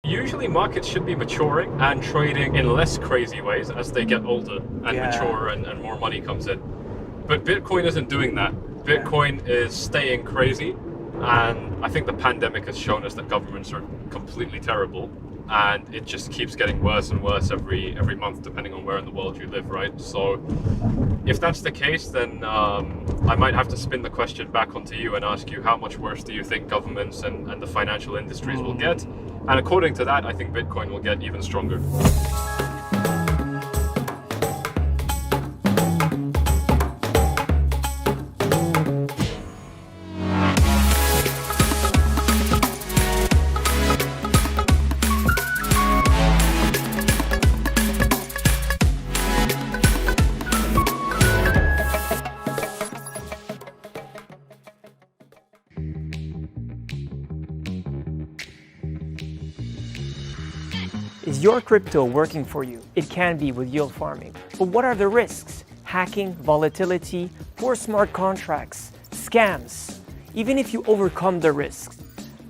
Usually markets should be maturing and trading in less crazy ways as they get older and mature and more money comes in. But Bitcoin isn't doing that. Bitcoin is staying crazy, and I think the pandemic has shown us that governments are completely terrible, and it just keeps getting worse and worse every month, depending on where in the world you live, right? So if that's the case, then I might have to spin the question back onto you and ask you, how much worse do you think governments and the financial industries will get? And according to that, I think Bitcoin will get even stronger. Is your crypto working for you? It can be with yield farming. But what are the risks? Hacking, volatility, poor smart contracts, scams. Even if you overcome the risks,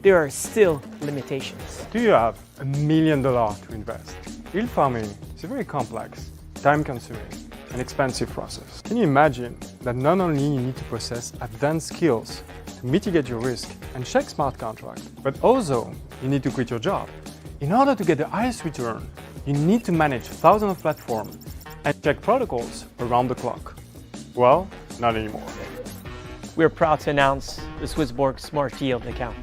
there are still limitations. Do you have $1 million to invest? Yield farming is a very complex, time-consuming, and expensive process. Can you imagine that not only you need to possess advanced skills to mitigate your risk and check smart contracts, but also you need to quit your job? In order to get the highest return, you need to manage thousands of platforms and check protocols around the clock. Well, not anymore. We're proud to announce the Swissborg Smart Yield account.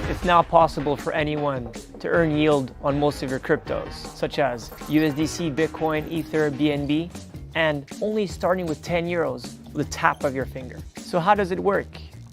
It's now possible for anyone to earn yield on most of your cryptos, such as USDC, Bitcoin, Ether, BNB, and only starting with 10 euros with a tap of your finger. So how does it work?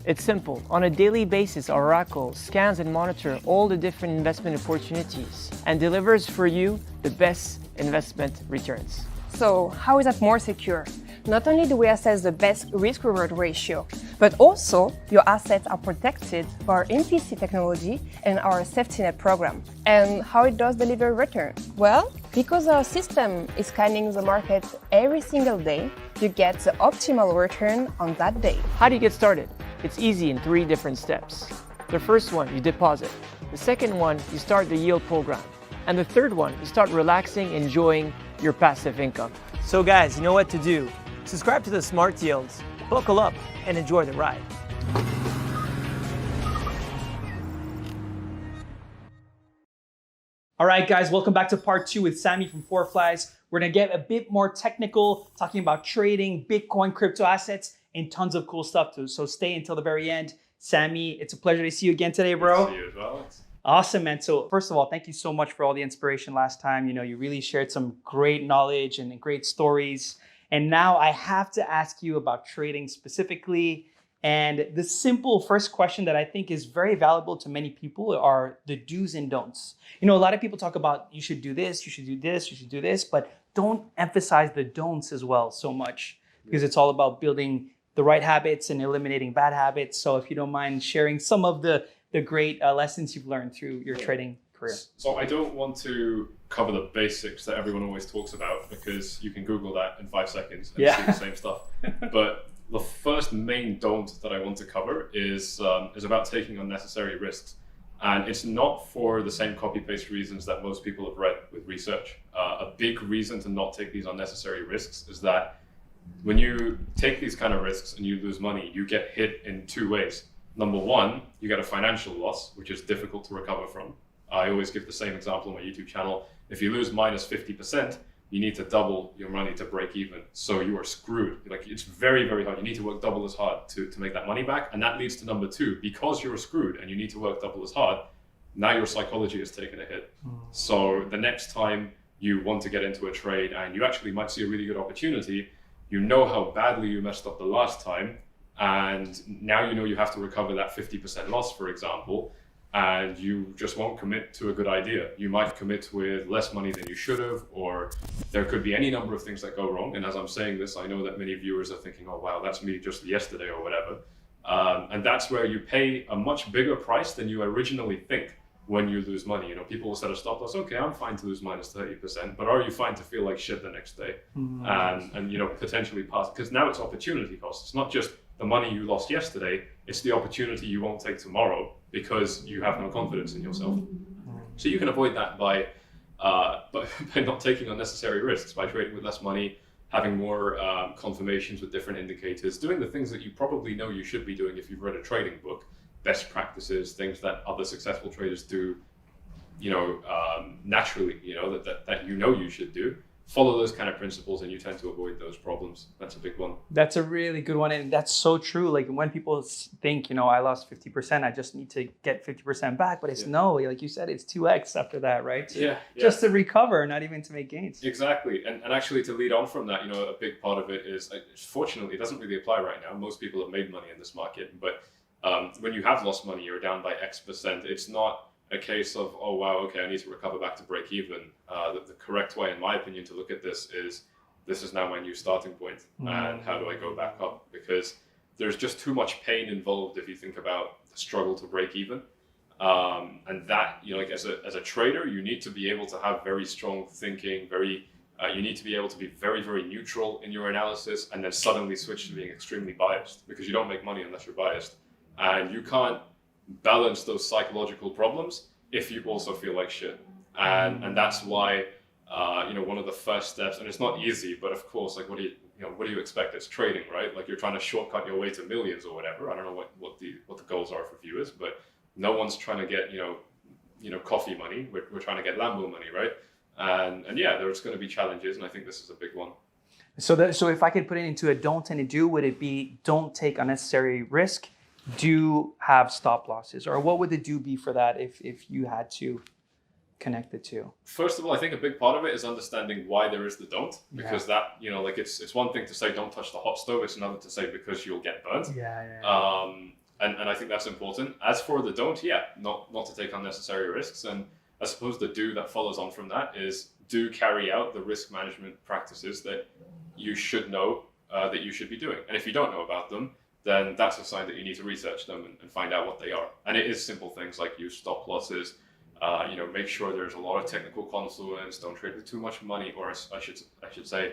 It's simple. On a daily basis, Oracle scans and monitors all the different investment opportunities and delivers for you the best investment returns. So how is that more secure? Not only do we assess the best risk-reward ratio, but also your assets are protected by our MPC technology and our safety net program. And how it does deliver return? Well, because our system is scanning the market every single day, you get the optimal return on that day. How do you get started? It's easy in 3 different steps. The first one, you deposit. The second one, you start the yield program. And the third one, you start relaxing, enjoying your passive income. So guys, you know what to do. Subscribe to the Smart Yields, buckle up, and enjoy the ride. All right, guys, welcome back to part 2 with Sammy from 4Flies. We're gonna get a bit more technical, talking about trading, Bitcoin, crypto assets, and tons of cool stuff too. So stay until the very end. Sammy, it's a pleasure to see you again today, bro. Good to see you as well. Awesome, man. So first of all, thank you so much for all the inspiration last time. You know, you really shared some great knowledge and great stories. And now I have to ask you about trading specifically. And the simple first question that I think is very valuable to many people are the do's and don'ts. You know, a lot of people talk about you should do this, you should do this, you should do this, but don't emphasize the don'ts as well so much, because it's all about building the right habits and eliminating bad habits. So if you don't mind sharing some of the great lessons you've learned through your trading career. So I don't want to cover the basics that everyone always talks about, because you can Google that in 5 seconds and see the same stuff. But the first main don't that I want to cover is about taking unnecessary risks. And it's not for the same copy-paste reasons that most people have read with research. A big reason to not take these unnecessary risks is that when you take these kind of risks and you lose money, you get hit in 2 ways. Number one, you get a financial loss, which is difficult to recover from. I always give the same example on my YouTube channel. If you lose minus 50%, you need to double your money to break even. So you are screwed. Like, it's very, very hard. You need to work double as hard to make that money back. And that leads to number 2, because you're screwed and you need to work double as hard, now your psychology has taken a hit. So the next time you want to get into a trade and you actually might see a really good opportunity, you know how badly you messed up the last time, and now you know you have to recover that 50% loss, for example, and you just won't commit to a good idea. You might commit with less money than you should have, or there could be any number of things that go wrong. And as I'm saying this, I know that many viewers are thinking, oh wow, that's me just yesterday or whatever. And that's where you pay a much bigger price than you originally think when you lose money. You know, people will set a stop loss. Okay, I'm fine to lose minus 30%, but are you fine to feel like shit the next day? And you know, potentially pass, because now it's opportunity cost. It's not just the money you lost yesterday, it's the opportunity you won't take tomorrow because you have no confidence in yourself. So you can avoid that by not taking unnecessary risks, by trading with less money, having more confirmations with different indicators, doing the things that you probably know you should be doing if you've read a trading book, best practices, things that other successful traders do, naturally, that you should do. Follow those kind of principles and you tend to avoid those problems. That's a big one. That's a really good one. And that's so true. Like when people think, I lost 50%, I just need to get 50% back. But it's no, like you said, it's 2x after that, right? Just to recover, not even to make gains. Exactly. And actually to lead on from that, a big part of it is, fortunately, it doesn't really apply right now. Most people have made money in this market. But when you have lost money, you're down by X%. It's not a case of, oh, wow, okay, I need to recover back to break even. The correct way, in my opinion, to look at this is now my new starting point. And how do I go back up? Because there's just too much pain involved if you think about the struggle to break even. And that, as a trader, you need to be able to have very strong thinking, you need to be able to be very, very neutral in your analysis and then suddenly switch to being extremely biased, because you don't make money unless you're biased. And you can't balance those psychological problems if you also feel like shit. And that's why one of the first steps, and it's not easy, but of course, like what do you expect? It's trading, right? Like you're trying to shortcut your way to millions or whatever. I don't know what the goals are for viewers, but no one's trying to get coffee money. We're trying to get Lambo money, right? And yeah, there's going to be challenges, and I think this is a big one. So if I could put it into a don't and a do, would it be don't take unnecessary risk, do have stop losses? Or what would the do be for that if you had to connect the two? First of all, I think a big part of it is understanding why there is the don't, because that, it's one thing to say don't touch the hot stove, it's another to say because you'll get burnt. And I think that's important. As for the don't, not to take unnecessary risks. And I suppose the do that follows on from that is do carry out the risk management practices that you should know that you should be doing. And if you don't know about them, then that's a sign that you need to research them and find out what they are. And it is simple things like use stop losses, make sure there's a lot of technical confluence, don't trade with too much money, or I should say,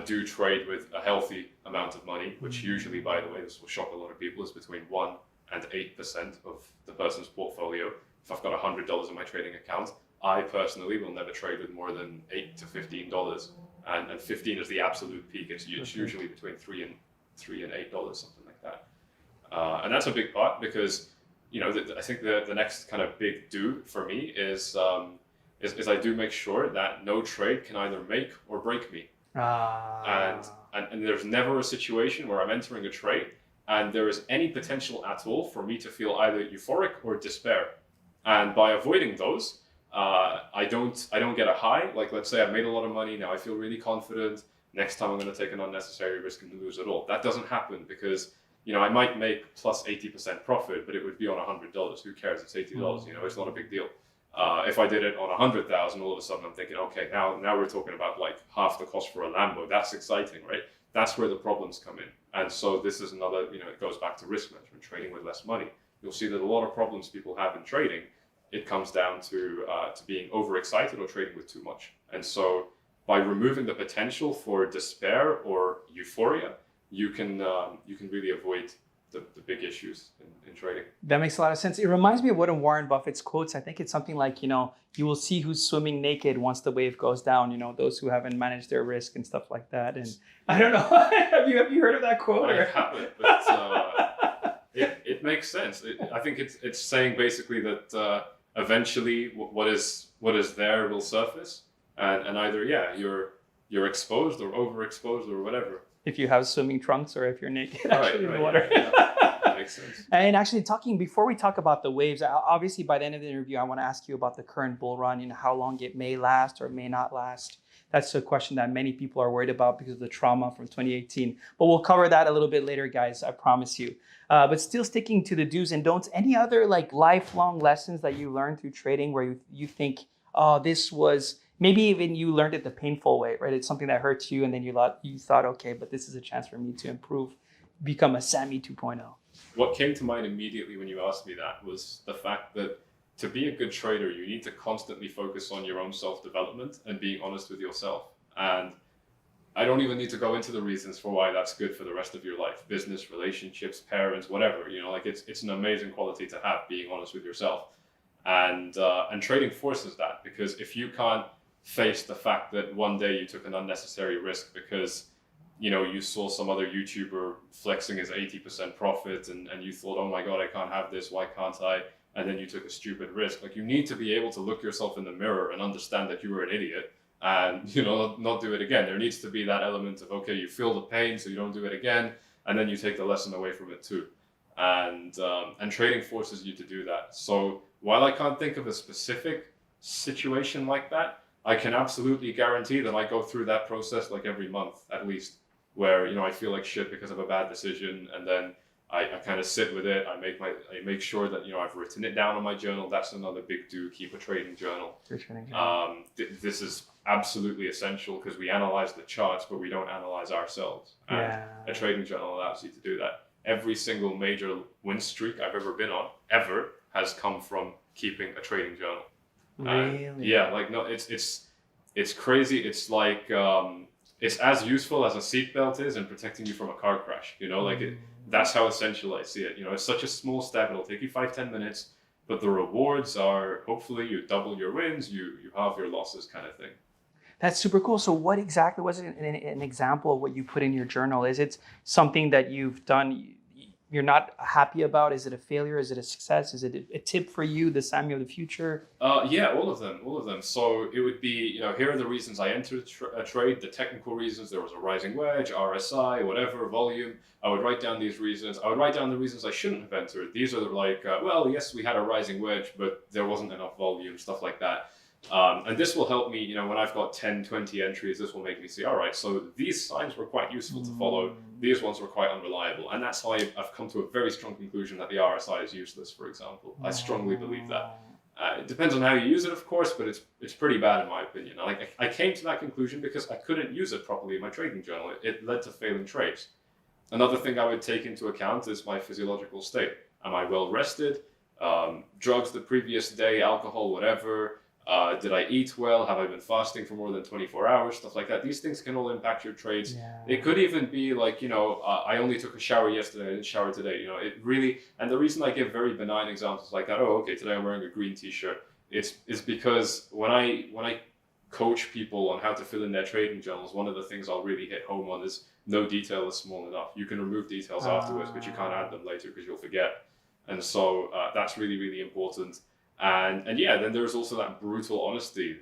do trade with a healthy amount of money, which usually, by the way, this will shock a lot of people, is between 1% and 8% of the person's portfolio. If I've got $100 in my trading account, I personally will never trade with more than $8 to $15, and 15 is the absolute peak. It's usually between $3 and $8, something like that. And that's a big part because, I think the next kind of big do for me is I do make sure that no trade can either make or break me. And there's never a situation where I'm entering a trade and there is any potential at all for me to feel either euphoric or despair. And by avoiding those, I don't get a high. Like, let's say I've made a lot of money, now I feel really confident. Next time I'm going to take an unnecessary risk and lose it all. That doesn't happen because, I might make plus 80% profit, but it would be on $100. Who cares? It's $80. It's not a big deal. If I did it on 100,000, all of a sudden I'm thinking, okay, now we're talking about like half the cost for a Lambo. That's exciting, right? That's where the problems come in. And so this is another, it goes back to risk management, trading with less money. You'll see that a lot of problems people have in trading, it comes down to being overexcited or trading with too much. And so by removing the potential for despair or euphoria, you can really avoid the big issues in trading. That makes a lot of sense. It reminds me of one of Warren Buffett's quotes. I think it's something like, you will see who's swimming naked once the wave goes down, those who haven't managed their risk and stuff like that. And I don't know, have you heard of that quote? I haven't, but it makes sense. I think it's saying basically that eventually what is there will surface, and either you're exposed or overexposed or whatever. If you have swimming trunks or if you're naked in the water. Yeah. That makes sense. And actually before we talk about the waves, obviously by the end of the interview, I want to ask you about the current bull run, how long it may last or may not last. That's a question that many people are worried about because of the trauma from 2018. But we'll cover that a little bit later, guys, I promise you. But still sticking to the do's and don'ts, any other like lifelong lessons that you learned through trading where you think, oh, this was... Maybe even you learned it the painful way, right? It's something that hurts you and then you thought, okay, but this is a chance for me to improve, become a Sammy 2.0. What came to mind immediately when you asked me that was the fact that to be a good trader, you need to constantly focus on your own self-development and being honest with yourself. And I don't even need to go into the reasons for why that's good for the rest of your life. Business, relationships, parents, whatever, it's an amazing quality to have, being honest with yourself. And trading forces that, because if you can't face the fact that one day you took an unnecessary risk because you saw some other YouTuber flexing his 80% profit and you thought, oh my God, I can't have this, why can't I? And then you took a stupid risk. Like, you need to be able to look yourself in the mirror and understand that you were an idiot and not do it again. There needs to be that element of, okay, you feel the pain so you don't do it again, and then you take the lesson away from it too. And trading forces you to do that. So while I can't think of a specific situation like that, I can absolutely guarantee that I go through that process like every month at least, where I feel like shit because of a bad decision, and then I kind of sit with it. I make sure that I've written it down on my journal. That's another big do. Keep a trading journal. This is absolutely essential because we analyze the charts, but we don't analyze ourselves. And a trading journal allows you to do that. Every single major win streak I've ever been on ever has come from keeping a trading journal. Really? Yeah, like, no, it's crazy. It's like it's as useful as a seatbelt is in protecting you from a car crash. That's how essential I see it. It's such a small step. It'll take you 5-10 minutes, but the rewards are, hopefully you double your wins, you halve your losses, kind of thing. That's super cool. So what exactly was it an example of what you put in your journal? Is it something that you've done you're not happy about? Is it a failure? Is it a success? Is it a tip for you, the Sammy of the future? Yeah, all of them. So it would be, here are the reasons I entered a trade, the technical reasons. There was a rising wedge, RSI, whatever, volume. I would write down these reasons. I would write down the reasons I shouldn't have entered. These are like, well, yes, we had a rising wedge, but there wasn't enough volume, stuff like that. And this will help me, when I've got 10, 20 entries, this will make me see, all right, so these signs were quite useful to follow. These ones were quite unreliable. And that's how I've come to a very strong conclusion that the RSI is useless, for example. I strongly believe that. It depends on how you use it, of course, but it's pretty bad in my opinion. Like, I came to that conclusion because I couldn't use it properly in my trading journal. It led to failing trades. Another thing I would take into account is my physiological state. Am I well rested? Drugs the previous day, alcohol, whatever. Did I eat well? Have I been fasting for more than 24 hours? Stuff like that. These things can all impact your trades. Yeah. It could even be like, I only took a shower yesterday, I didn't shower today. It really, and the reason I give very benign examples like that, oh, okay, today I'm wearing a green t-shirt, is because when I coach people on how to fill in their trading journals, one of the things I'll really hit home on is no detail is small enough. You can remove details afterwards, but you can't add them later because you'll forget. And so that's really, really important. And yeah, then there's also that brutal honesty.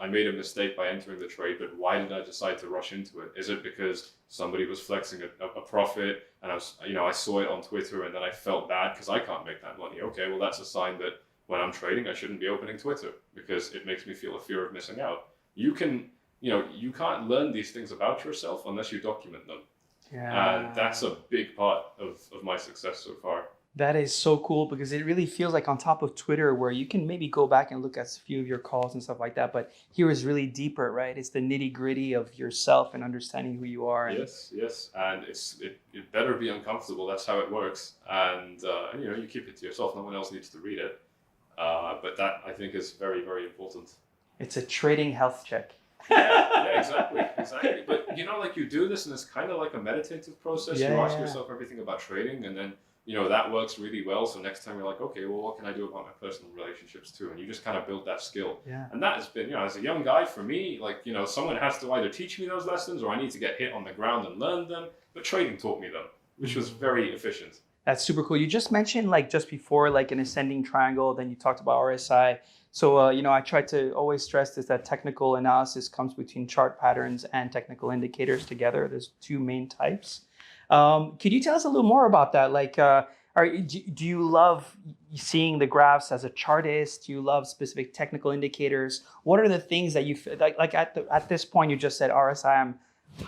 I made a mistake by entering the trade, but why did I decide to rush into it? Is it because somebody was flexing a profit and I saw it on Twitter and then I felt bad because I can't make that money? Okay, well, that's a sign that when I'm trading, I shouldn't be opening Twitter because it makes me feel a fear of missing out. You can't learn these things about yourself unless you document them. Yeah. And that's a big part of my success so far. That is so cool because it really feels like on top of Twitter where you can maybe go back and look at a few of your calls and stuff like that, but here is really deeper, right? It's the nitty gritty of yourself and understanding who you are. Yes, and it better be uncomfortable. That's how it works. And you keep it to yourself. No one else needs to read it. But that I think is very, very important. It's a trading health check. Yeah, exactly. But like you do this and it's kind of like a meditative process. You ask yourself everything about trading and then that works really well. So next time you're like, okay, well, what can I do about my personal relationships too? And you just kind of build that skill. Yeah. And that has been, as a young guy for me, like, someone has to either teach me those lessons or I need to get hit on the ground and learn them. But trading taught me them, which was very efficient. That's super cool. You just mentioned like just before, like an ascending triangle, then you talked about RSI. So, I try to always stress this, that technical analysis comes between chart patterns and technical indicators together. There's two main types. Could you tell us a little more about that? Like, do you love seeing the graphs as a chartist? Do you love specific technical indicators? What are the things that you like at this point? You just said RSI. I'm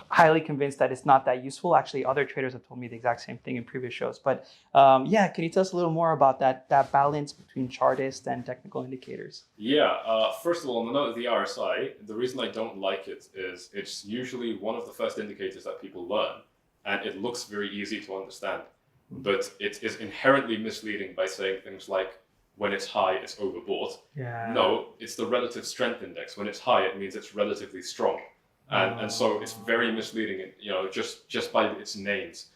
highly convinced that it's not that useful. Actually, other traders have told me the exact same thing in previous shows. But can you tell us a little more about that balance between chartist and technical indicators? Yeah. First of all, on the note of the RSI, the reason I don't like it is it's usually one of the first indicators that people learn. And it looks very easy to understand, but it is inherently misleading by saying things like, when it's high, it's overbought. Yeah. No, it's the relative strength index. When it's high, it means it's relatively strong. And so it's very misleading, just by its names.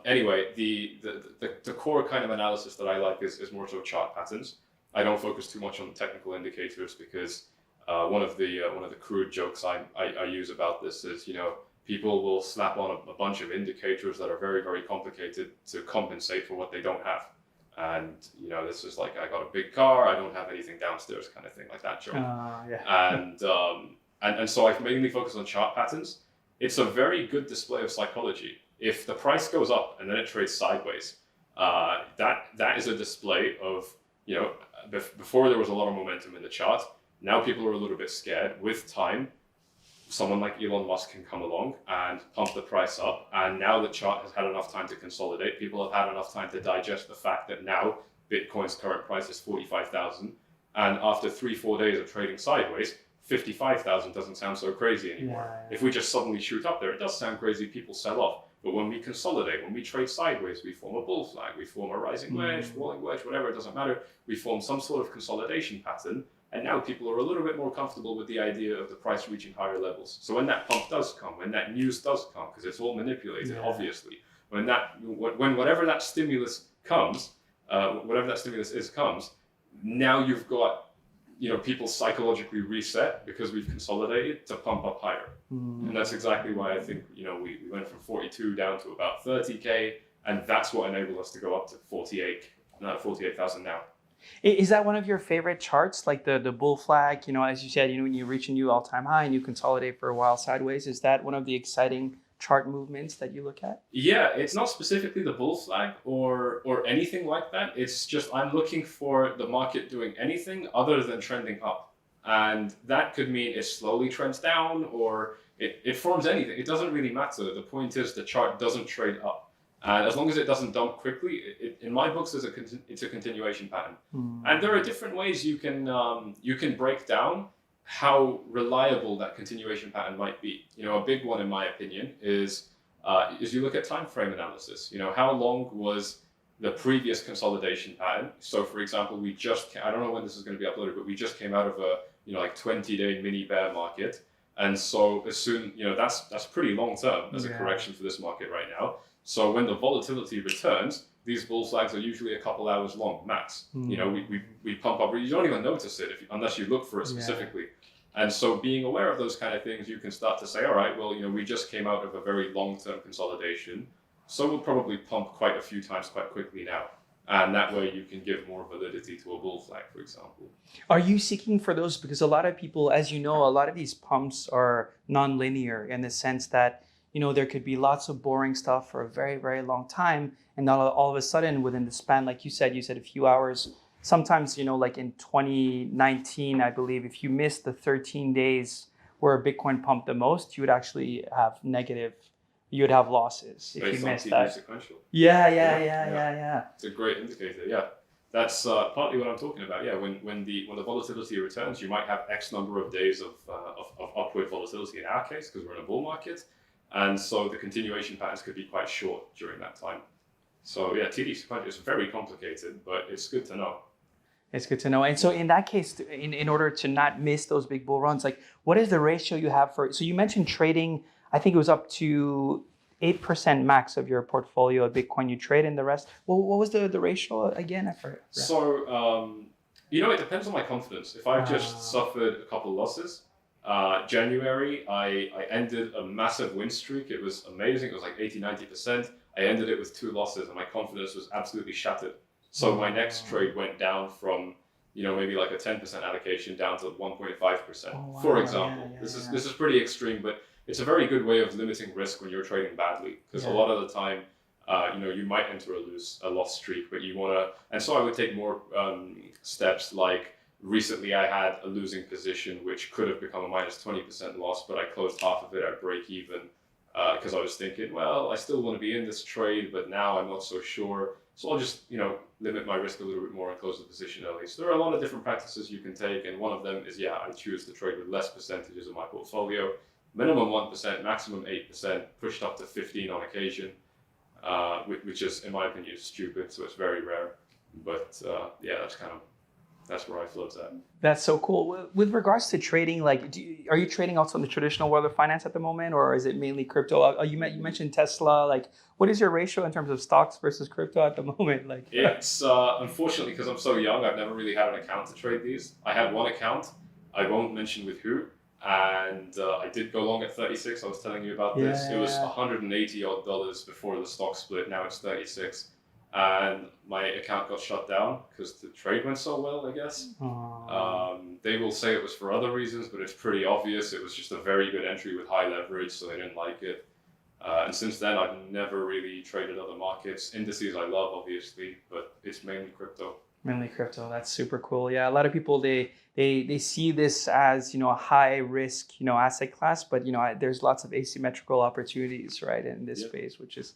Anyway, the core kind of analysis that I like is more so chart patterns. I don't focus too much on the technical indicators because one of the crude jokes I use about this is, people will slap on a bunch of indicators that are very, very complicated to compensate for what they don't have. And, this is like, I got a big car, I don't have anything downstairs kind of thing, like that joke. And so I mainly focus on chart patterns. It's a very good display of psychology. If the price goes up and then it trades sideways, that is a display of, before there was a lot of momentum in the chart. Now people are a little bit scared. With time, someone like Elon Musk can come along and pump the price up. And now the chart has had enough time to consolidate. People have had enough time to digest the fact that now Bitcoin's current price is 45,000. And after 3-4 days of trading sideways, 55,000 doesn't sound so crazy anymore. If we just suddenly shoot up there, it does sound crazy. People sell off. But when we consolidate, when we trade sideways, we form a bull flag, we form a rising wedge, falling wedge, whatever, it doesn't matter. We form some sort of consolidation pattern. And now people are a little bit more comfortable with the idea of the price reaching higher levels. So when that pump does come, when that news does come, because it's all manipulated, obviously, when whatever that stimulus comes, whatever that stimulus is comes, now you've got, people psychologically reset because we've consolidated to pump up higher. And that's exactly why I think, we went from 42 down to about 30K, and that's what enabled us to go up to 48,000 now. Is that one of your favorite charts, like the bull flag? As you said, when you reach a new all-time high and you consolidate for a while sideways, is that one of the exciting chart movements that you look at? Yeah, it's not specifically the bull flag or anything like that. It's just I'm looking for the market doing anything other than trending up. And that could mean it slowly trends down or it forms anything. It doesn't really matter. The point is the chart doesn't trade up. And as long as it doesn't dump quickly, in my books, it's a continuation pattern. And there are different ways you can break down how reliable that continuation pattern might be. A big one, in my opinion, is you look at time frame analysis. How long was the previous consolidation pattern? So, for example, I don't know when this is going to be uploaded, but we just came out of a 20-day mini bear market, and so as soon that's pretty long term as a correction for this market right now. So when the volatility returns, these bull flags are usually a couple hours long, max. We pump up, you don't even notice it unless you look for it specifically. And so being aware of those kind of things, you can start to say, all right, well, we just came out of a very long-term consolidation, so we'll probably pump quite a few times quite quickly now. And that way you can give more validity to a bull flag, for example. Are you seeking for those? Because a lot of people, as you know, a lot of these pumps are non-linear in the sense that there could be lots of boring stuff for a very, very long time. And then all of a sudden, within the span, like you said a few hours, sometimes, like in 2019, I believe, if you missed the 13 days where Bitcoin pumped the most, you would actually have you would have losses if you missed that. Sequential. Yeah. It's a great indicator, yeah. That's partly what I'm talking about. Yeah, when the volatility returns, you might have X number of days of upward volatility in our case, because we're in a bull market. And so the continuation patterns could be quite short during that time. So yeah, TD sequential is very complicated, but it's good to know. It's good to know. And so in that case, in order to not miss those big bull runs, like what is the ratio you have so you mentioned trading, I think it was up to 8% max of your portfolio of Bitcoin you trade, and the rest, what was the ratio again? I forgot. So, it depends on my confidence. If I've just suffered a couple losses, January, I ended a massive win streak. It was amazing. It was like 80-90%. I ended it with 2 losses and my confidence was absolutely shattered. So my next trade went down from, maybe like a 10% allocation down to 1.5%, for example. This is pretty extreme, but it's a very good way of limiting risk when you're trading badly, because a lot of the time, you might enter a loss streak, but you want to, and so I would take more steps. Like recently I had a losing position, which could have become a minus 20% loss, but I closed half of it at break even, because I was thinking, well, I still want to be in this trade, but now I'm not so sure. So I'll just, limit my risk a little bit more and close the position early. So there are a lot of different practices you can take, and one of them is, I choose to trade with less percentages of my portfolio. Minimum 1%, maximum 8%, pushed up to 15 on occasion, which is, in my opinion, stupid. So it's very rare. But That's where I float at. That's so cool. With regards to trading, like, are you trading also in the traditional world of finance at the moment, or is it mainly crypto? You mentioned Tesla. Like, what is your ratio in terms of stocks versus crypto at the moment? Like, it's unfortunately, because I'm so young, I've never really had an account to trade these. I had one account. I won't mention with who. And I did go long at 36. I was telling you about this. It was $180 odd before the stock split. Now it's 36. And my account got shut down because the trade went so well, I guess. They will say it was for other reasons, but it's pretty obvious. It was just a very good entry with high leverage, so they didn't like it. And since then, I've never really traded other markets. Indices I love, obviously, but it's mainly crypto. Mainly crypto. That's super cool. Yeah, a lot of people they see this as, you know, a high risk, you know, asset class, but you know, there's lots of asymmetrical opportunities, right, in this space, which is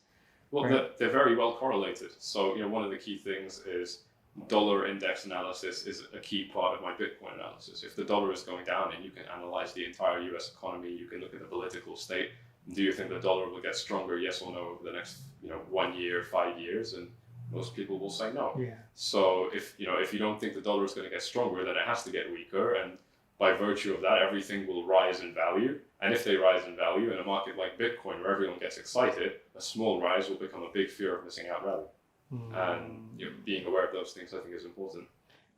they're very well correlated. So, you know, one of the key things is dollar index analysis is a key part of my Bitcoin analysis. If the dollar is going down, and you can analyze the entire US economy, you can look at the political state. Do you think the dollar will get stronger, yes or no, over the next, you know, 1 year, 5 years? And most people will say no. Yeah. So if you don't think the dollar is going to get stronger, then it has to get weaker, and by virtue of that, everything will rise in value. And if they rise in value in a market like Bitcoin, where everyone gets excited, a small rise will become a big fear of missing out rally. And you know, being aware of those things, I think, is important.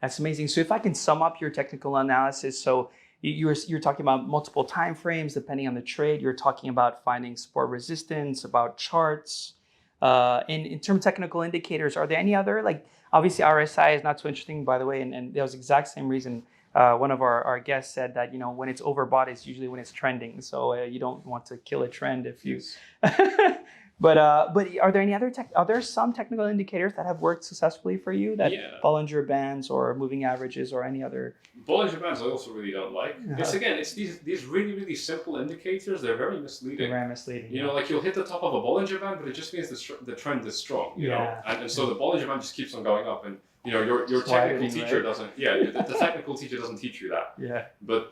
That's amazing. So if I can sum up your technical analysis, so you're talking about multiple time frames depending on the trade. You're talking about finding support resistance, about charts. In terms of technical indicators, are there any other, like, obviously RSI is not so interesting, by the way, and that was the exact same reason one of our guests said that, you know, when it's overbought, it's usually when it's trending. So you don't want to kill a trend if you... Yes. But are there any other are there some technical indicators that have worked successfully for you, that Bollinger Bands or moving averages or any other? Bollinger Bands I also really don't like. It's these really, really simple indicators. They're very misleading. They're very misleading. You know, like you'll hit the top of a Bollinger Band, but it just means the trend is strong. You know, and so the Bollinger Band just keeps on going up, and you know your technical teacher doesn't. Yeah, the technical teacher doesn't teach you that. Yeah. But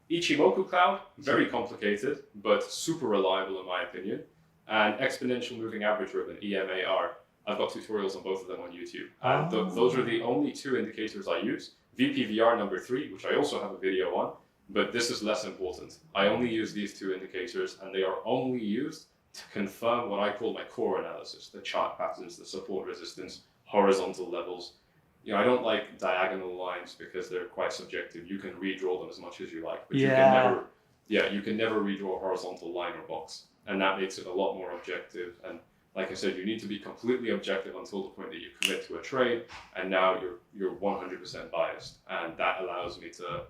Ichimoku cloud, very complicated, but super reliable in my opinion. And exponential moving average ribbon, EMAR. I've got tutorials on both of them on YouTube. And those are the only two indicators I use. VPVR number 3, which I also have a video on, but this is less important. I only use these two indicators, and they are only used to confirm what I call my core analysis, the chart patterns, the support resistance, horizontal levels. You know, I don't like diagonal lines because they're quite subjective. You can redraw them as much as you like, but you can never redraw a horizontal line or box. And that makes it a lot more objective. And like I said, you need to be completely objective until the point that you commit to a trade, and now you're 100% biased. And that allows me to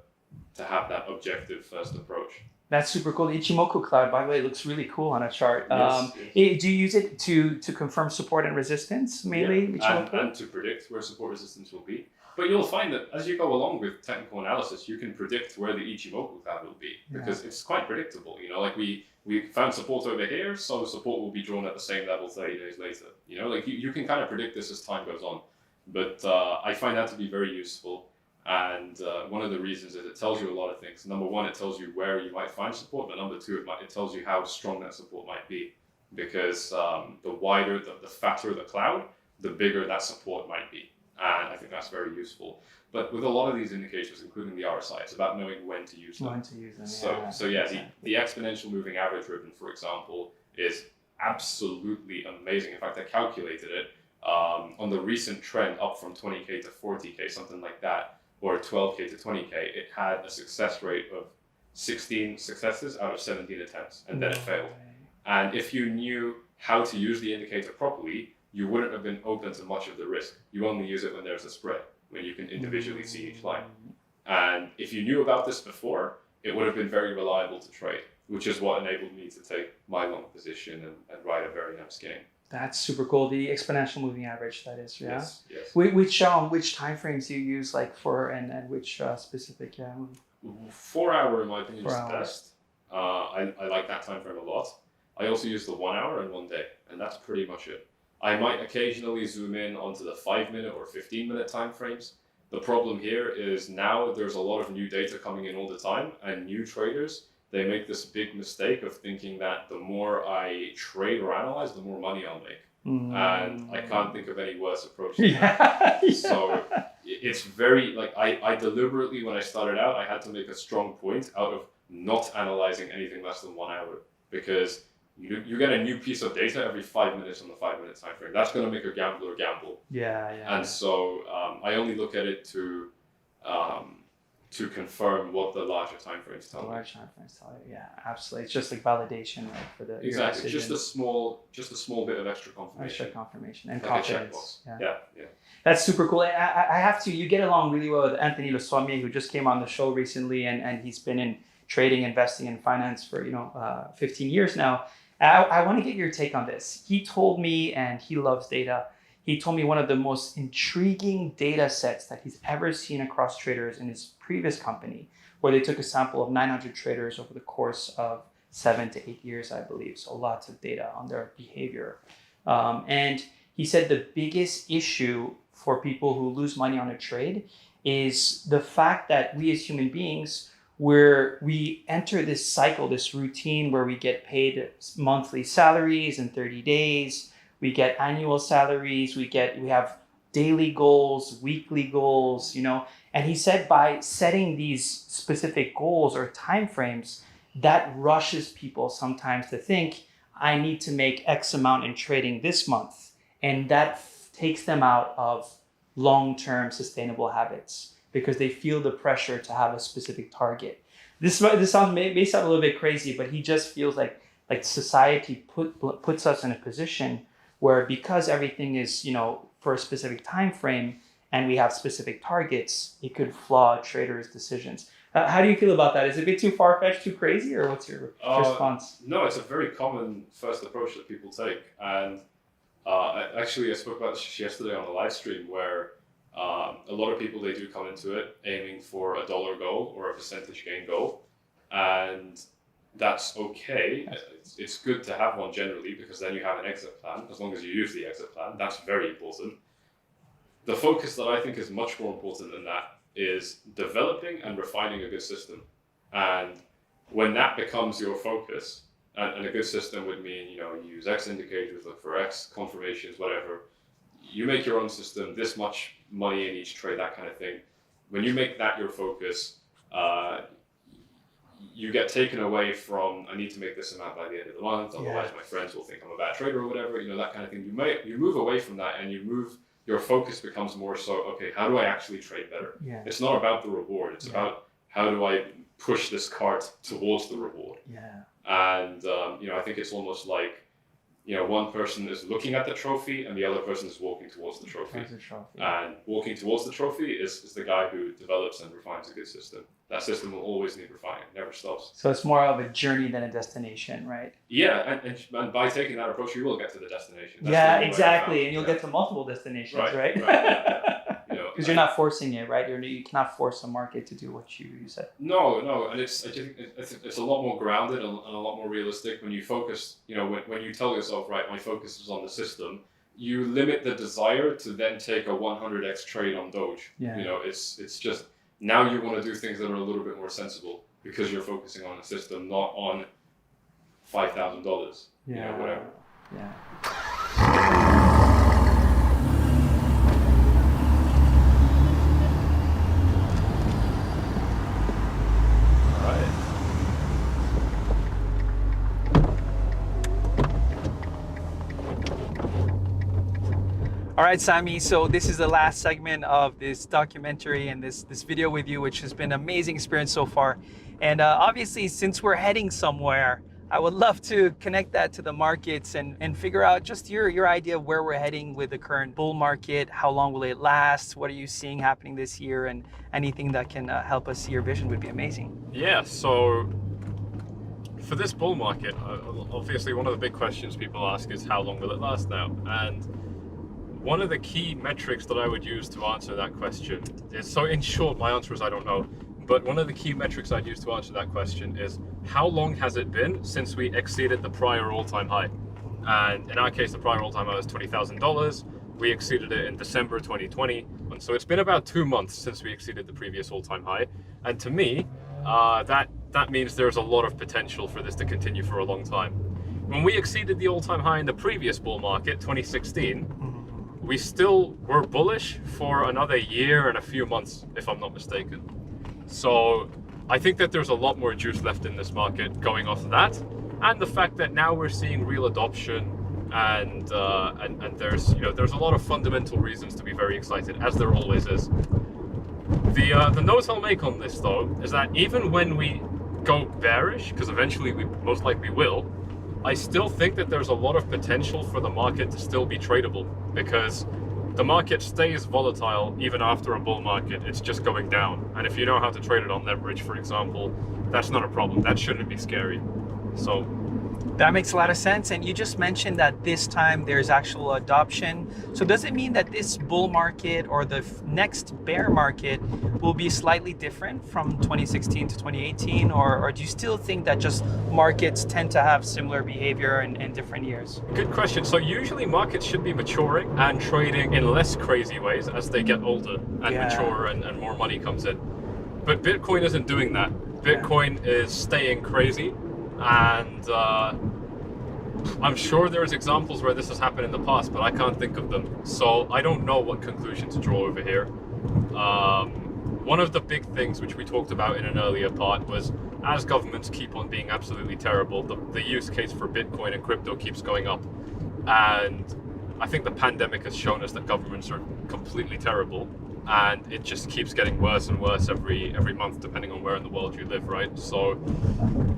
have that objective first approach. That's super cool. The Ichimoku cloud, by the way, looks really cool on a chart. Yes. Do you use it to confirm support and resistance, mainly? Yeah. And to predict where support resistance will be. But you'll find that as you go along with technical analysis, you can predict where the Ichimoku cloud will be, because it's quite predictable. You know, like we found support over here, so support will be drawn at the same level 30 days later. You know, like you can kind of predict this as time goes on. But I find that to be very useful. And one of the reasons is it tells you a lot of things. Number one, it tells you where you might find support, but number two, it tells you how strong that support might be. Because the wider, the fatter the cloud, the bigger that support might be. And I think that's very useful. But with a lot of these indicators, including the RSI, it's about knowing when to use them. When to use them, So the exponential moving average ribbon, for example, is absolutely amazing. In fact, I calculated it on the recent trend up from 20K to 40K, something like that, or 12K to 20K. It had a success rate of 16 successes out of 17 attempts, and then it failed. And if you knew how to use the indicator properly, you wouldn't have been open to much of the risk. You only use it when there's a spread, when you can individually see each line. And if you knew about this before, it would have been very reliable to trade, which is what enabled me to take my long position and ride a very nice game. That's super cool. The exponential moving average, that is, yeah? Yes. Which time frames do you use, like, for, and which specific, 4 hour, in my opinion, is the best. I like that time frame a lot. I also use the 1 hour and 1 day, and that's pretty much it. I might occasionally zoom in onto the 5-minute or 15-minute time frames. The problem here is now there's a lot of new data coming in all the time, and new traders, they make this big mistake of thinking that the more I trade or analyze, the more money I'll make. And I can't think of any worse approach than that. So it's very, like, I deliberately, when I started out, I had to make a strong point out of not analyzing anything less than 1 hour, because you get a new piece of data every 5 minutes on the 5-minute time frame. That's going to make a gambler gamble. Yeah. And so I only look at it to confirm what the larger time frames tell me. Large time frames tell you. Yeah, absolutely. It's just like validation, right, for the Exactly. Just a small bit of extra confirmation. Extra confirmation and like confidence. Yeah. That's super cool. I have to. You get along really well with Anthony Laswamier, who just came on the show recently, and he's been in trading, investing, and finance for 15 years now. I want to get your take on this. He told me, and he loves data. He told me one of the most intriguing data sets that he's ever seen across traders in his previous company, where they took a sample of 900 traders over the course of 7 to 8 years, I believe. So lots of data on their behavior. And he said the biggest issue for people who lose money on a trade is the fact that we as human beings, where we enter this cycle, this routine where we get paid monthly salaries in 30 days, we get annual salaries, we have daily goals, weekly goals, and he said by setting these specific goals or timeframes, that rushes people sometimes to think, I need to make X amount in trading this month. And that takes them out of long-term sustainable habits because they feel the pressure to have a specific target. This sounds may sound a little bit crazy, but he just feels like society puts us in a position where, because everything is for a specific time frame and we have specific targets, it could flaw traders' decisions. How do you feel about that? Is it a bit too far-fetched, too crazy, or what's your response? No, it's a very common first approach that people take, and I spoke about this yesterday on the live stream, where a lot of people, they do come into it aiming for a dollar goal or a percentage gain goal, and that's okay. It's good to have one generally, because then you have an exit plan, as long as you use the exit plan. That's very important. The focus that I think is much more important than that is developing and refining a good system. And when that becomes your focus, and a good system would mean, you use X indicators, look for X confirmations, whatever. You make your own system, this much money in each trade, that kind of thing. When you make that your focus, you get taken away from, I need to make this amount by the end of the month, otherwise my friends will think I'm a bad trader or whatever, that kind of thing. You move away from that, and your focus becomes more so, okay, how do I actually trade better? Yeah. It's not about the reward, it's about how do I push this cart towards the reward. Yeah. And I think it's almost like, one person is looking at the trophy and the other person is walking towards the trophy. And walking towards the trophy is the guy who develops and refines a good system. That system will always need refining, it never stops. So it's more of a journey than a destination, right? Yeah, and by taking that approach, you will get to the destination. That's exactly, and you'll get to multiple destinations, right? Because you're not forcing it, right? You cannot force a market to do what you said. No, and it's a lot more grounded and a lot more realistic when you focus. When you tell yourself, right, my focus is on the system, you limit the desire to then take a 100x trade on Doge. Yeah. It's just, now you want to do things that are a little bit more sensible because you're focusing on a system, not on $5,000. Whatever. Yeah. All right, Sami, so this is the last segment of this documentary and this video with you, which has been an amazing experience so far. And obviously, since we're heading somewhere, I would love to connect that to the markets and figure out just your idea of where we're heading with the current bull market. How long will it last? What are you seeing happening this year? And anything that can help us see your vision would be amazing. Yeah, so for this bull market, obviously one of the big questions people ask is, how long will it last now? And one of the key metrics that I would use to answer that question is, so in short, my answer is I don't know, but one of the key metrics I'd use to answer that question is, how long has it been since we exceeded the prior all-time high? And in our case, the prior all-time high was $20,000. We exceeded it in December 2020. And so it's been about 2 months since we exceeded the previous all-time high. And to me, that means there's a lot of potential for this to continue for a long time. When we exceeded the all-time high in the previous bull market, 2016, we still were bullish for another year and a few months, if I'm not mistaken. So I think that there's a lot more juice left in this market going off of that, and the fact that now we're seeing real adoption, and there's there's a lot of fundamental reasons to be very excited, as there always is. The note I'll make on this though is that even when we go bearish, because eventually we most likely will, I still think that there's a lot of potential for the market to still be tradable, because the market stays volatile even after a bull market. It's just going down, and if you know how to trade it on leverage, for example, that's not a problem. That shouldn't be scary. So that makes a lot of sense. And you just mentioned that this time there's actual adoption. So does it mean that this bull market or the next bear market will be slightly different from 2016 to 2018? Or do you still think that just markets tend to have similar behavior in different years? Good question. So usually markets should be maturing and trading in less crazy ways as they get older and mature and more money comes in. But Bitcoin isn't doing that. Bitcoin is staying crazy. And I'm sure there's examples where this has happened in the past, but I can't think of them. So I don't know what conclusion to draw over here. One of the big things which we talked about in an earlier part was, as governments keep on being absolutely terrible, the use case for Bitcoin and crypto keeps going up. And I think the pandemic has shown us that governments are completely terrible. And it just keeps getting worse and worse every month, depending on where in the world you live, right? So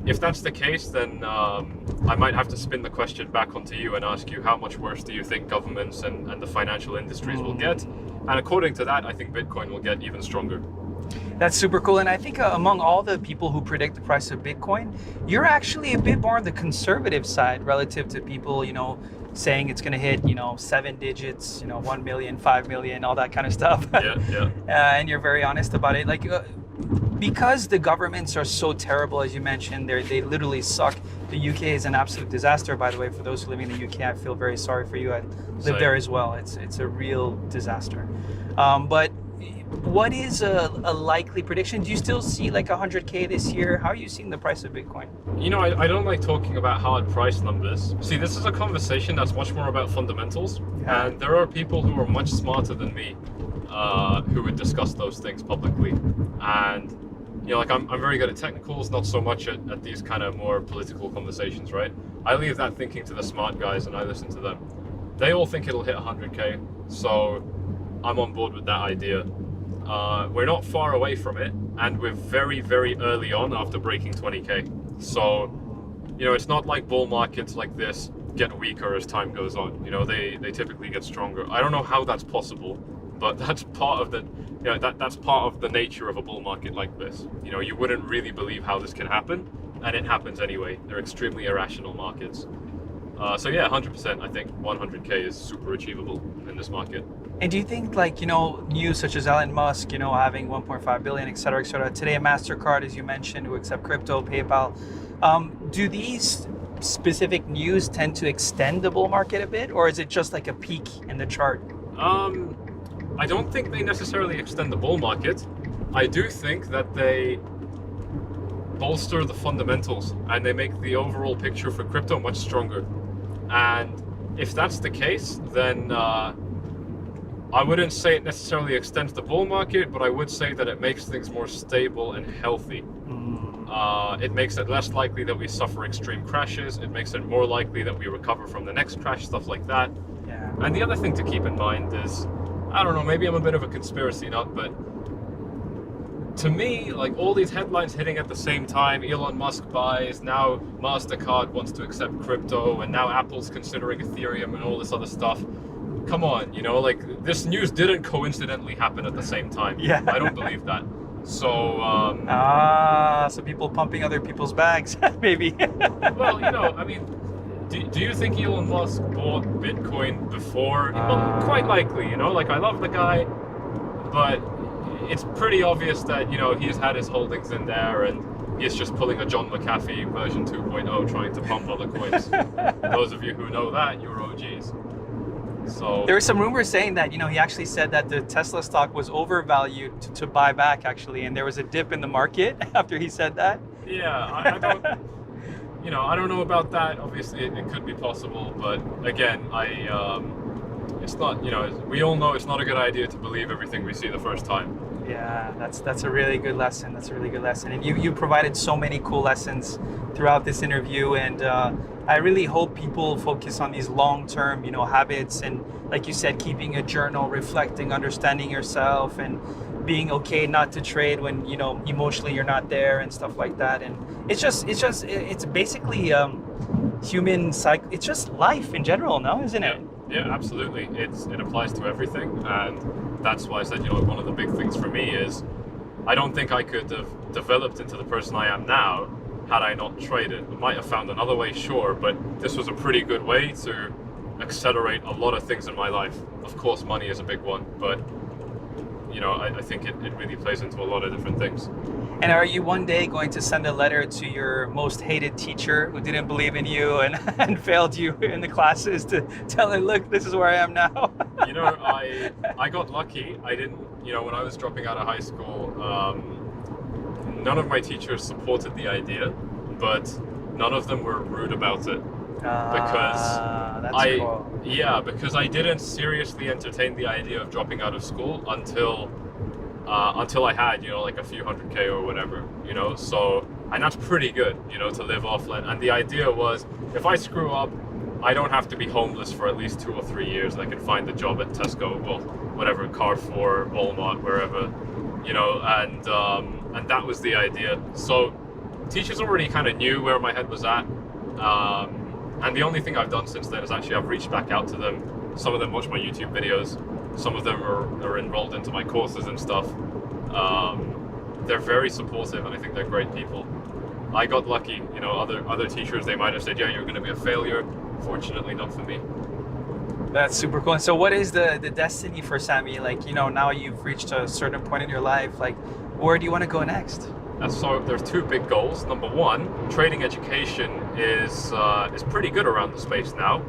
if that's the case, then I might have to spin the question back onto you and ask you, how much worse do you think governments and the financial industries will get? And according to that, I think Bitcoin will get even stronger. That's super cool. And I think among all the people who predict the price of Bitcoin, you're actually a bit more on the conservative side relative to people, saying it's going to hit, 7 digits, 1 million, 5 million, all that kind of stuff. And you're very honest about it. Like, because the governments are so terrible, as you mentioned, they literally suck. The UK is an absolute disaster, by the way. For those who live in the UK, I feel very sorry for you. I live there as well. It's a real disaster. But what is a likely prediction? Do you still see like 100K this year? How are you seeing the price of Bitcoin? I don't like talking about hard price numbers. See, this is a conversation that's much more about fundamentals. And there are people who are much smarter than me who would discuss those things publicly. And I'm very good at technicals, not so much at these kind of more political conversations, right? I leave that thinking to the smart guys and I listen to them. They all think it'll hit 100K, so I'm on board with that idea. We're not far away from it, and we're very, very early on after breaking 20K. So, it's not like bull markets like this get weaker as time goes on. They typically get stronger. I don't know how that's possible, but that's part of the that's part of the nature of a bull market like this. You wouldn't really believe how this can happen, and it happens anyway. They're extremely irrational markets. So yeah, 100%. I think 100K is super achievable in this market. And do you think, news such as Elon Musk, having 1.5 billion, et cetera, today MasterCard, as you mentioned, who accept crypto, PayPal, do these specific news tend to extend the bull market a bit, or is it just like a peak in the chart? I don't think they necessarily extend the bull market. I do think that they bolster the fundamentals and they make the overall picture for crypto much stronger. And if that's the case, then I wouldn't say it necessarily extends the bull market, but I would say that it makes things more stable and healthy. It makes it less likely that we suffer extreme crashes. It makes it more likely that we recover from the next crash, stuff like that. And the other thing to keep in mind is, I don't know, maybe I'm a bit of a conspiracy nut, but to me, like all these headlines hitting at the same time, Elon Musk buys, now MasterCard wants to accept crypto, and now Apple's considering Ethereum and all this other stuff. Come on, this news didn't coincidentally happen at the same time. I don't believe that. So, so people pumping other people's bags, maybe. Well, do you think Elon Musk bought Bitcoin before? Well, quite likely, I love the guy, but it's pretty obvious that, he's had his holdings in there and he's just pulling a John McAfee version 2.0 trying to pump other coins. Those of you who know that, you're OGs. So there were some rumors saying that, he actually said that the Tesla stock was overvalued to buy back, actually, and there was a dip in the market after he said that. Yeah, I don't, I don't know about that. Obviously, it could be possible, but again, it's not, we all know it's not a good idea to believe everything we see the first time. Yeah, that's a really good lesson. That's a really good lesson. And you provided so many cool lessons throughout this interview. And I really hope people focus on these long-term, habits. And like you said, keeping a journal, reflecting, understanding yourself, and being okay not to trade when, emotionally you're not there and stuff like that. And it's basically human cycle. It's just life in general, no, isn't it? Yeah, absolutely. It applies to everything, and that's why I said, one of the big things for me is I don't think I could have developed into the person I am now had I not traded. I might have found another way, sure, but this was a pretty good way to accelerate a lot of things in my life. Of course, money is a big one, but I think it really plays into a lot of different things. And are you one day going to send a letter to your most hated teacher who didn't believe in you and failed you in the classes to tell her, look, this is where I am now? I got lucky. I didn't, when I was dropping out of high school, none of my teachers supported the idea, but none of them were rude about it. Because I didn't seriously entertain the idea of dropping out of school until I had, like a few $100K or whatever, so, and that's pretty good, to live off. And the idea was, if I screw up, I don't have to be homeless for at least 2 or 3 years. I can find a job at Tesco, well, whatever, Carrefour, Walmart, wherever, and that was the idea. So teachers already kind of knew where my head was at. And the only thing I've done since then is actually I've reached back out to them. Some of them watch my YouTube videos. Some of them are enrolled into my courses and stuff. They're very supportive, and I think they're great people. I got lucky, other teachers, they might have said, yeah, you're going to be a failure. Fortunately, not for me. That's super cool. And so what is the destiny for Sammy? Like, now you've reached a certain point in your life, like, where do you want to go next? So there's 2 big goals. Number 1, trading education is pretty good around the space now,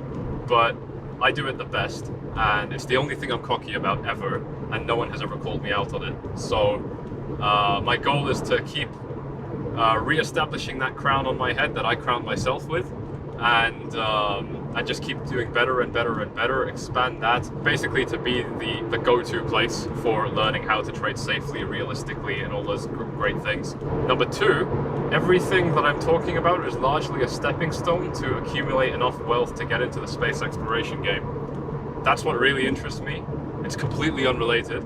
but I do it the best, and it's the only thing I'm cocky about ever, and no one has ever called me out on it. So my goal is to keep re-establishing that crown on my head that I crowned myself with, and just keep doing better and better and better, expand that, basically to be the go-to place for learning how to trade safely, realistically, and all those great things. Number 2, everything that I'm talking about is largely a stepping stone to accumulate enough wealth to get into the space exploration game. That's what really interests me. It's completely unrelated.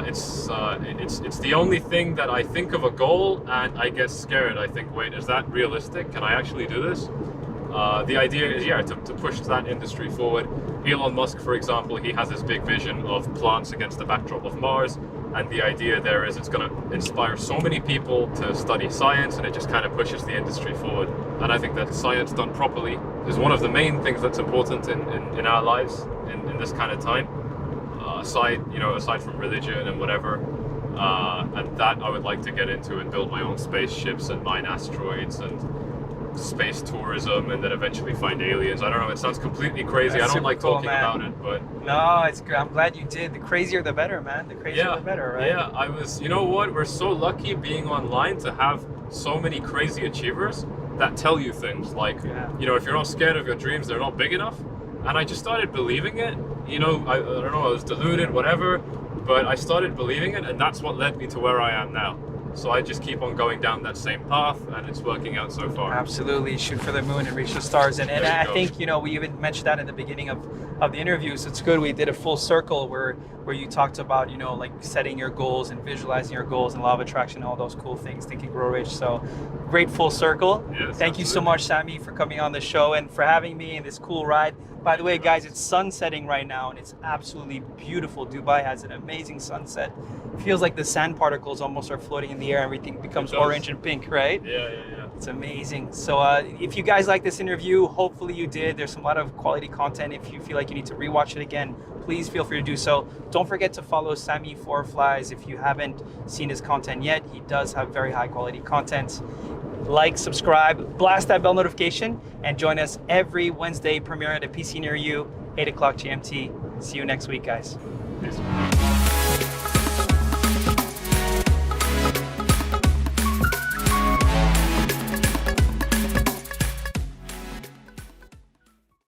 It's the only thing that I think of a goal and I get scared. I think, wait, is that realistic? Can I actually do this? The idea is, to push that industry forward. Elon Musk, for example, he has this big vision of plants against the backdrop of Mars, and the idea there is it's going to inspire so many people to study science, and it just kind of pushes the industry forward. And I think that science done properly is one of the main things that's important in our lives in this kind of time, aside from religion and whatever. And that I would like to get into and build my own spaceships and mine asteroids and space tourism, and then eventually find aliens. I don't know, it sounds completely crazy. That's I don't like cool, talking man. about it, but no, it's great. I'm glad you did. The crazier the better, man. The crazier the better, right? Yeah, I was, you know what, we're so lucky being online to have so many crazy achievers that tell you things like, if you're not scared of your dreams, they're not big enough. And I just started believing it. I don't know, I was deluded, whatever, but I started believing it, and that's what led me to where I am now. So I just keep on going down that same path, and it's working out so far. Absolutely, shoot for the moon and reach the stars. And I think, we even mentioned that in the beginning of the interview, so it's good we did a full circle where you talked about, like setting your goals and visualizing your goals and law of attraction, all those cool things, Think and Grow Rich. So great full circle. Yes, Thank you so much, Sammy, for coming on the show and for having me in this cool ride. By the way, guys, it's sunsetting right now, and it's absolutely beautiful. Dubai has an amazing sunset. It feels like the sand particles almost are floating in the air. Everything becomes orange and pink, right? Yeah. It's amazing. So if you guys like this interview, hopefully you did. There's a lot of quality content. If you feel like you need to rewatch it again, please feel free to do so. Don't forget to follow Sammy Four Flies if you haven't seen his content yet. He does have very high quality content. Like, subscribe, blast that bell notification, and join us every Wednesday premiere at a PC near you, 8 o'clock GMT. See you next week, guys. Peace.